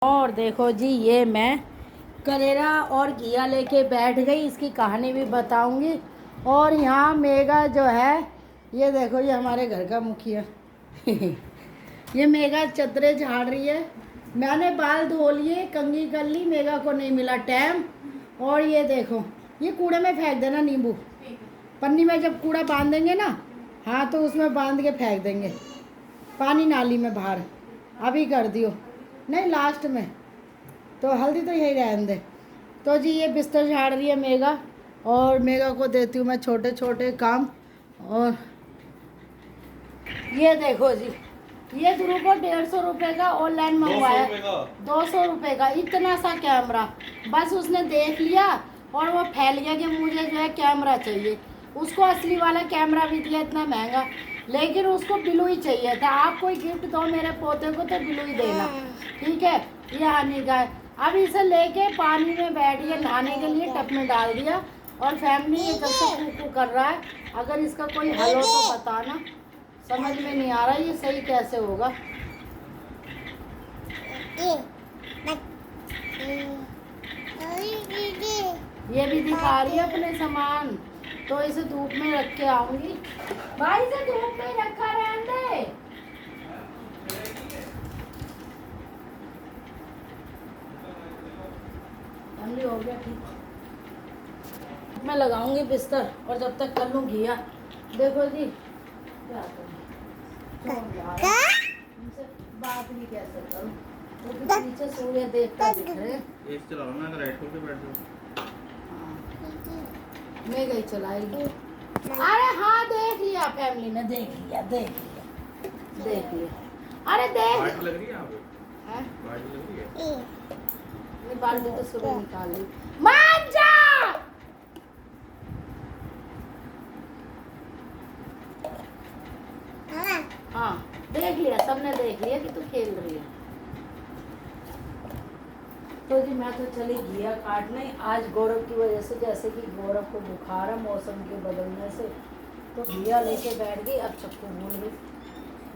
और देखो जी, ये मैं करेला और घिया लेके बैठ गई। इसकी कहानी भी बताऊंगी। और यहाँ मेगा जो है, ये देखो, ये हमारे घर का मुखिया ये मेगा चदरे झाड़ रही है। मैंने बाल धो लिए, कंघी कर ली, मेगा को नहीं मिला टाइम। और ये देखो, ये कूड़े में फेंक देना, नींबू पन्नी में जब कूड़ा बांध देंगे ना, हाँ, तो उसमें बांध के फेंक देंगे पानी नाली में बाहर। अभी कर दियो, नहीं लास्ट में, तो हल्दी तो यही रहने दे। तो जी ये बिस्तर झाड़ रही है मेगा, और मेगा को देती हूँ मैं छोटे छोटे काम। और ये देखो जी, ये ध्रुव को 150 रुपये का ऑनलाइन मंगवाया, 200 रुपये का इतना सा कैमरा। बस उसने देख लिया और वो फैल गया कि मुझे जो है कैमरा चाहिए। उसको असली वाला कैमरा भी दिया इतना महंगा, लेकिन उसको ब्लू ही चाहिए था। आप कोई गिफ्ट दो मेरे पोते को तो ब्लू ही देना, ठीक है। ये हनी का है। अब इसे लेके पानी में बैठ गया नहाने के लिए, टब में डाल दिया। और फैमिली ये जब से कूकू कर रहा है, अगर इसका कोई हल हो तो बताना। समझ में नहीं आ रहा ये सही कैसे होगा। ये भी दिखा रही है अपने सामान, तो इसे धूप में रख के आऊंगी। भाई इसे धूप में रखा रहने दे। फैमिली हो गया ठीक। मैं लगाऊंगी बिस्तर और जब तक कर लूँ घिया। देखो जी क्या उनसे बात भी कैसे करूं, क्योंकि पीछे सूर्य देवता दिख रहे हैं। एक चलाओ ना, अगर राइट होके बैठ जाओ। मैं गई चलाएगी। अरे हाँ, देख लिया फैमिली ने, देख लिया देख लिया देख लिया। अरे देख, वाइट लग रही है आप? हैं? वाइट लग रही है? ये बाल्टी तो सुबह निकाल ली। मान जा। हाँ देख लिया, सबने देख लिया कि तू खेल रही है। तो जी मैं तो चली घिया काटने। आज गौरव की वजह से, जैसे कि गौरव को बुखार है मौसम के बदलने से, तो घिया लेके बैठ गई। अब चक्कू भूल गई,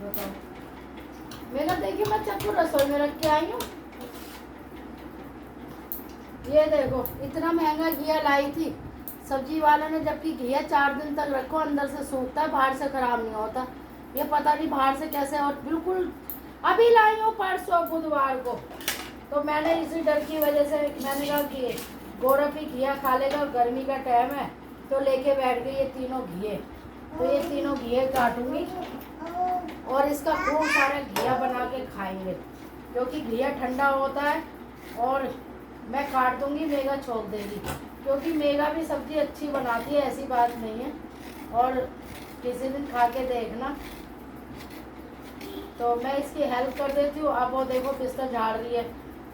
बताओ। मेरा देखिए, मैं चक्कू रसोई में रख के आई हूँ। ये देखो, इतना महंगा घिया लाई थी सब्जी वाले ने, जबकि घिया 4 दिन तक रखो अंदर से सूखता है, बाहर से खराब नहीं होता। ये पता नहीं बाहर से कैसे, और बिल्कुल अभी लाई हूँ परसों बुधवार को। तो मैंने इसी डर की वजह से मैंने कहा कि गौरव भी घिया खा लेगा, और गर्मी का टाइम है, तो लेके बैठ गई ये तीनों घिये। तो ये तीनों घिये काटूंगी और इसका खूब सारा घिया बना के खाएंगे, क्योंकि घिया ठंडा होता है। और मैं काट दूंगी, मेगा छोक देगी, क्योंकि मेगा भी सब्जी अच्छी बनाती है, ऐसी बात नहीं है। और किसी दिन खा के देखना। तो मैं इसकी हेल्प कर देती हूँ। अब वो देखो बिस्तर झाड़ रही है,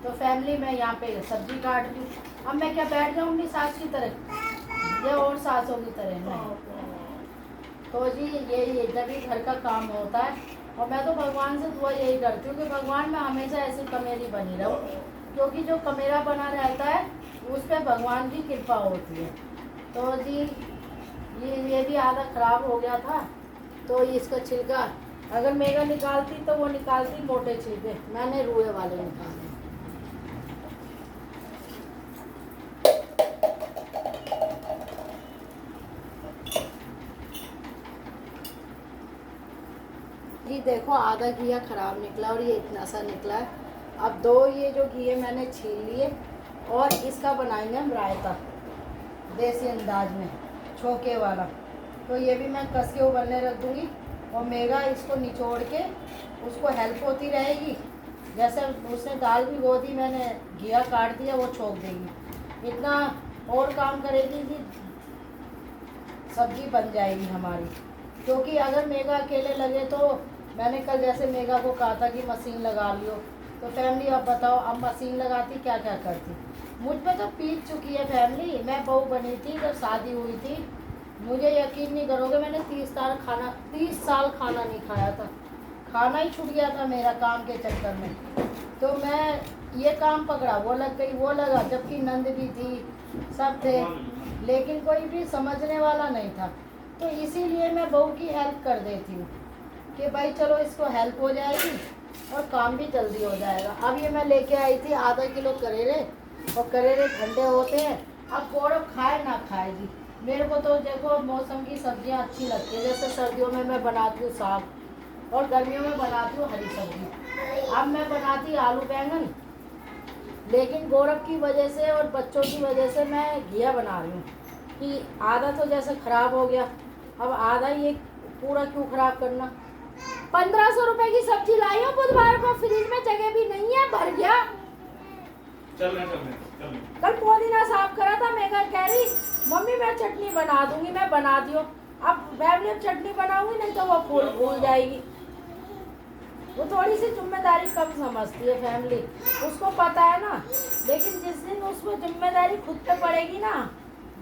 तो फैमिली मैं यहाँ पे सब्जी काट रही हूँ। अब मैं क्या बैठ जाऊँगी सास की तरह या और सासों की तरह? नहीं। तो जी ये जब भी घर का काम होता है, और मैं तो भगवान से दुआ यही करती हूँ कि भगवान मैं हमेशा ऐसी कमेरी बनी रहूँ, क्योंकि जो कमेरा बना रहता है उस पर भगवान की कृपा होती है। तो जी ये भी आधा खराब हो गया था, तो इसका छिलका अगर मेगा निकालती तो वो निकालती मोटे छिलके, मैंने रुए वाले निकाले। जी देखो, आधा घिया खराब निकला और ये इतना सा निकला है। अब 2 ये जो घिये मैंने छील लिए, और इसका बनाएंगे हम रायता देसी अंदाज में, छोके वाला। तो ये भी मैं कस के उबलने रख दूँगी, और मेगा इसको निचोड़ के, उसको हेल्प होती रहेगी। जैसे उसने दाल भी गो दी, मैंने घिया काट दिया, वो छोक देगी। इतना और काम करेगी कि सब्जी बन जाएगी हमारी। क्योंकि अगर मेगा अकेले लगे तो, मैंने कल जैसे मेगा को कहा था कि मशीन लगा लियो, तो फैमिली अब बताओ, अब मशीन लगाती क्या क्या करती। मुझ पे तो पीट चुकी है फैमिली। मैं बहू बनी थी जब शादी हुई थी, मुझे यकीन नहीं करोगे, मैंने 30 साल खाना नहीं खाया था। खाना ही छूट गया था मेरा काम के चक्कर में। तो मैं ये काम पकड़ा, वो लग गई, वो लगा, जबकि नंद भी थी, सब थे, लेकिन कोई भी समझने वाला नहीं था। तो इसीलिए मैं बहू की हेल्प कर देती हूँ कि भाई चलो इसको हेल्प हो जाएगी, और काम भी जल्दी हो जाएगा। अब ये मैं लेके आई थी आधा किलो करेले, और करेले ठंडे होते हैं। अब गौरव खाए ना खाए जी, मेरे को तो देखो मौसम की सब्जियां अच्छी लगती है। जैसे सर्दियों में मैं बनाती हूँ साग, और गर्मियों में बनाती हूँ हरी सब्जी। अब मैं बनाती आलू बैंगन, लेकिन गौरव की वजह से और बच्चों की वजह से मैं घिया बना रही हूँ कि आधा तो जैसे ख़राब हो गया, अब आधा ये पूरा क्यों ख़राब करना। 1500 रुपए की सब्जी लाई हूँ बुधवार को, फ्रिज में जगह भी नहीं है, भर गया। चल रहे कल पुदीना साफ करा था, मैं कह रही मम्मी मैं चटनी बना दूंगी, मैं बना दियो। अब फैमिली चटनी बनाऊंगी नहीं तो वो भूल जाएगी। वो थोड़ी सी जिम्मेदारी कम समझती है फैमिली, उसको पता है ना। लेकिन जिस दिन उसको जिम्मेदारी खुद पे पड़ेगी ना,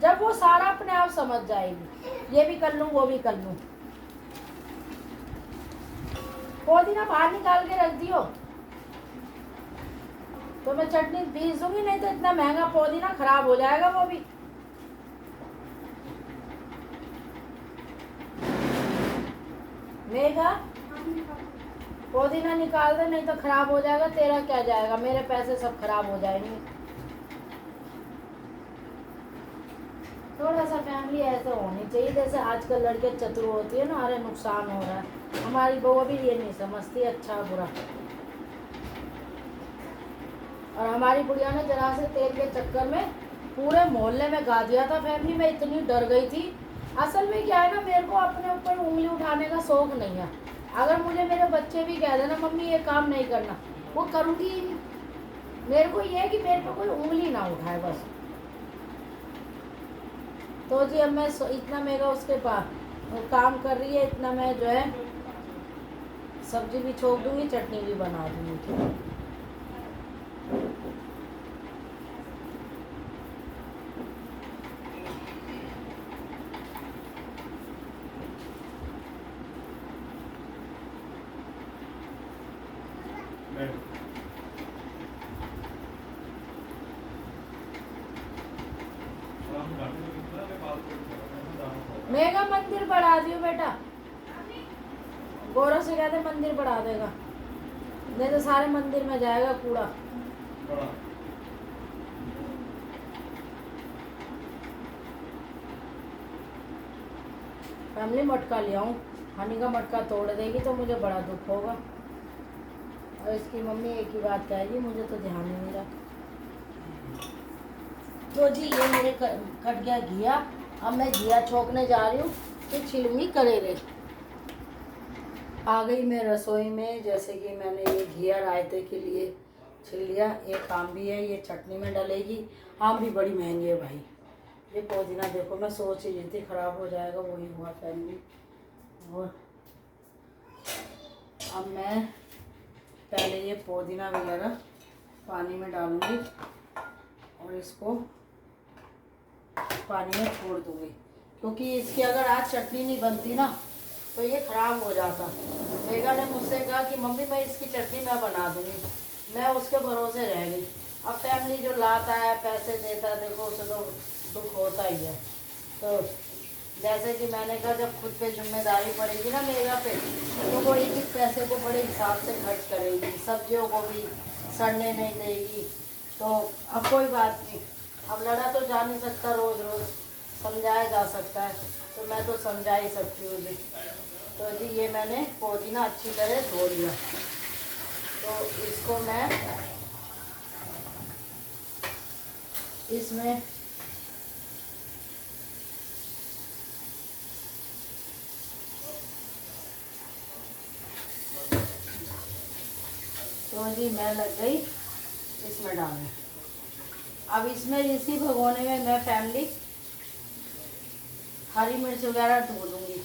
जब वो सारा अपने आप समझ जाएगी, ये भी कर लूँ वो भी कर लूँ। पुदीना बाहर निकाल के रख दियो तो मैं चटनी पीस दूंगी, नहीं तो इतना महंगा पुदीना खराब हो जाएगा वो भी। मेघा पुदीना निकाल दे, नहीं तो खराब हो जाएगा। तेरा क्या जाएगा, मेरे पैसे सब खराब हो जाएंगे। थोड़ा सा फैमिली ऐसे होनी चाहिए जैसे आजकल लड़के चतुर होती है ना, अरे नुकसान हो रहा है। हमारी बहू भी ये नहीं समझती अच्छा बुरा। और हमारी बुढ़िया ने जरा से तेल के चक्कर में पूरे मोहल्ले में गा दिया था। फैमिली में इतनी डर गई थी। असल में क्या है ना, मेरे को अपने ऊपर उंगली उठाने का शौक नहीं है। अगर मुझे मेरे बच्चे भी कह देना मम्मी ये काम नहीं करना, वो करूँगी ही नहीं। मेरे को ये है कि मेरे पे कोई उंगली ना उठाए बस। तो जी अब मैं इतना मेरा उसके पास काम कर रही है, इतना मैं जो है सब्जी भी छोड़ दूँगी, चटनी भी बना दूँगी। मेगा मंदिर बढ़ा दियो बेटा, गौरव से कहते मंदिर बढ़ा देगा, नहीं तो सारे मंदिर में जाएगा कूड़ा। फैमिली मटका ले आऊँ, हनी का मटका तोड़ देगी तो मुझे बड़ा दुख होगा। और इसकी मम्मी एक ही बात कहेगी, मुझे तो ध्यान नहीं रहा। तो जी ये मेरे कट गया घिया। अब मैं घिया छोकने जा रही हूँ, फिर छिलूंगी करेले। आ गई मैं रसोई में। जैसे कि मैंने ये घिया रायते के लिए छिल लिया। एक आम भी है, ये चटनी में डलेगी। आम भी बड़ी महंगी है भाई। ये पुदीना देखो, मैं सोच ही रही थी ख़राब हो जाएगा, वही हुआ फैमिली। और अब मैं पहले ये पुदीना वगैरह पानी में डालूंगी और इसको पानी में छोड़ दूंगी, क्योंकि इसकी अगर आज चटनी नहीं बनती ना तो ये ख़राब हो जाता। मेघा ने मुझसे कहा कि मम्मी मैं इसकी चटनी मैं बना दूंगी, मैं उसके भरोसे रह गई। अब फैमिली जो लाता है पैसे देता है, देखो उसे तो दुख होता ही है। तो जैसे कि मैंने कहा जब खुद पे जिम्मेदारी पड़ेगी ना मेरा पे, तो वो एक एक पैसे को बड़े हिसाब से खर्च करेगी, सब्जियों को भी सड़ने नहीं देगी। तो अब कोई बात नहीं, अब लड़ा तो जा नहीं सकता, रोज़ रोज़ समझाया जा सकता है, तो मैं तो समझा ही सकती हूँ जी। तो जी ये मैंने पुदीना अच्छी तरह धो लिया, तो इसको मैं इसमें तो जी मैं लग गई इसमें डालने। अब इसमें इसी भगोने में मैं फैमिली हरी मिर्च वगैरह धो दूँगी।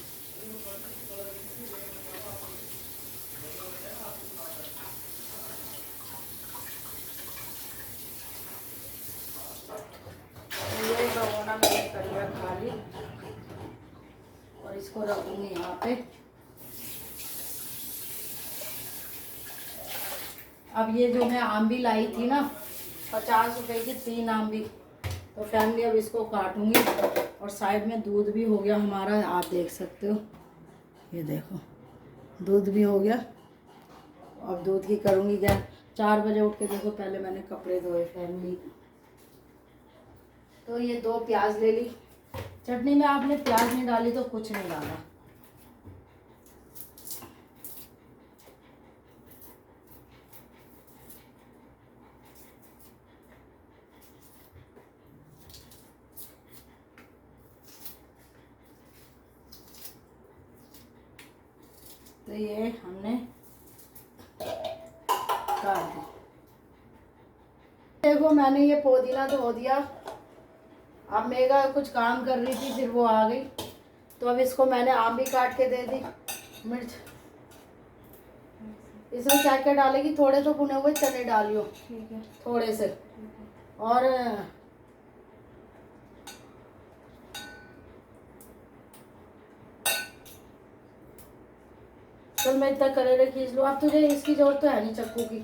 ये भगोना मैंने कर लिया खाली, और इसको रख दूँगी यहाँ पे। अब ये जो मैं आम भी लाई थी ना, 50 रुपए की 3 आम भी, तो फैमिली अब इसको काटूंगी। और साइड में दूध भी हो गया हमारा, आप देख सकते हो, ये देखो दूध भी हो गया। अब दूध की करूँगी क्या। 4 बजे उठ के देखो पहले मैंने कपड़े धोए फैमिली। तो ये 2 प्याज ले ली। चटनी में आपने प्याज नहीं डाली तो कुछ नहीं डाला। तो ये हमने काट दी। देखो मैंने ये पुदीना धो दिया। अब मेगा कुछ काम कर रही थी, फिर वो आ गई, तो अब इसको मैंने आम भी काट के दे दी। मिर्च इसमें क्या क्या डालेगी, थोड़े तो भुने हुए चने डालियो, ठीक है। थोड़े से। और चल मैं इतना करेले खींच लूँ। अब तुझे इसकी जरूरत तो है नहीं चक्कू की।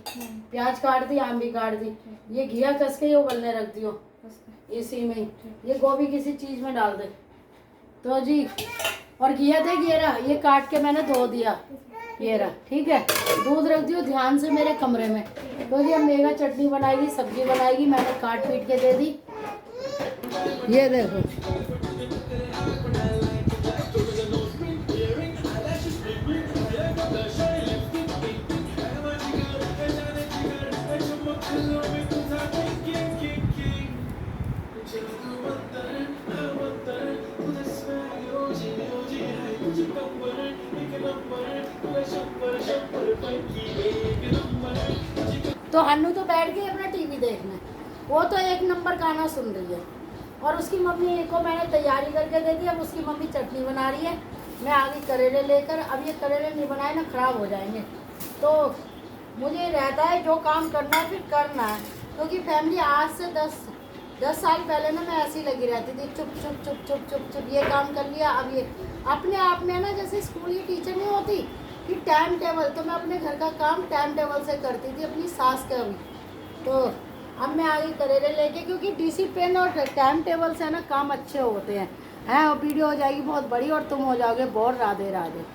प्याज काट दी, आम भी काट दी। ये घिया कस के ये उबलने रख दियो इसी में ही। ये गोभी किसी चीज में डाल दे तो जी। और घिया दे, ये रहा, ये काट के मैंने धो दिया, ये रहा, ठीक है। दूध रख दियो ध्यान से मेरे कमरे में। तो जी अब मेगा चटनी बनाएगी, सब्जी बनाएगी, मैंने काट पीट के दे दी। ये देखो तो हन्नू तो बैठ गई अपना टीवी देखने, वो तो 1 नंबर गाना सुन रही है। और उसकी मम्मी को मैंने तैयारी करके दे दी। अब उसकी मम्मी चटनी बना रही है, मैं आ गई करेले लेकर। अब ये करेले नहीं बनाए ना खराब हो जाएंगे, तो मुझे रहता है जो काम करना है फिर करना है। क्योंकि फैमिली आज से 10 साल पहले ना मैं ऐसी लगी रहती थी, चुप चुप चुप चुप चुप चुप, ये काम कर लिया। अब ये अपने आप में ना, जैसे स्कूल की टीचर नहीं होती कि टाइम टेबल, तो मैं अपने घर का काम टाइम टेबल से करती थी अपनी सास का भी। तो अब मैं आगे करेले लेके, क्योंकि डिसिप्लिन और टाइम टेबल से ना काम अच्छे होते हैं। और वीडियो हो जाएगी बहुत बड़ी और तुम हो जाओगे बोर। राधे राधे।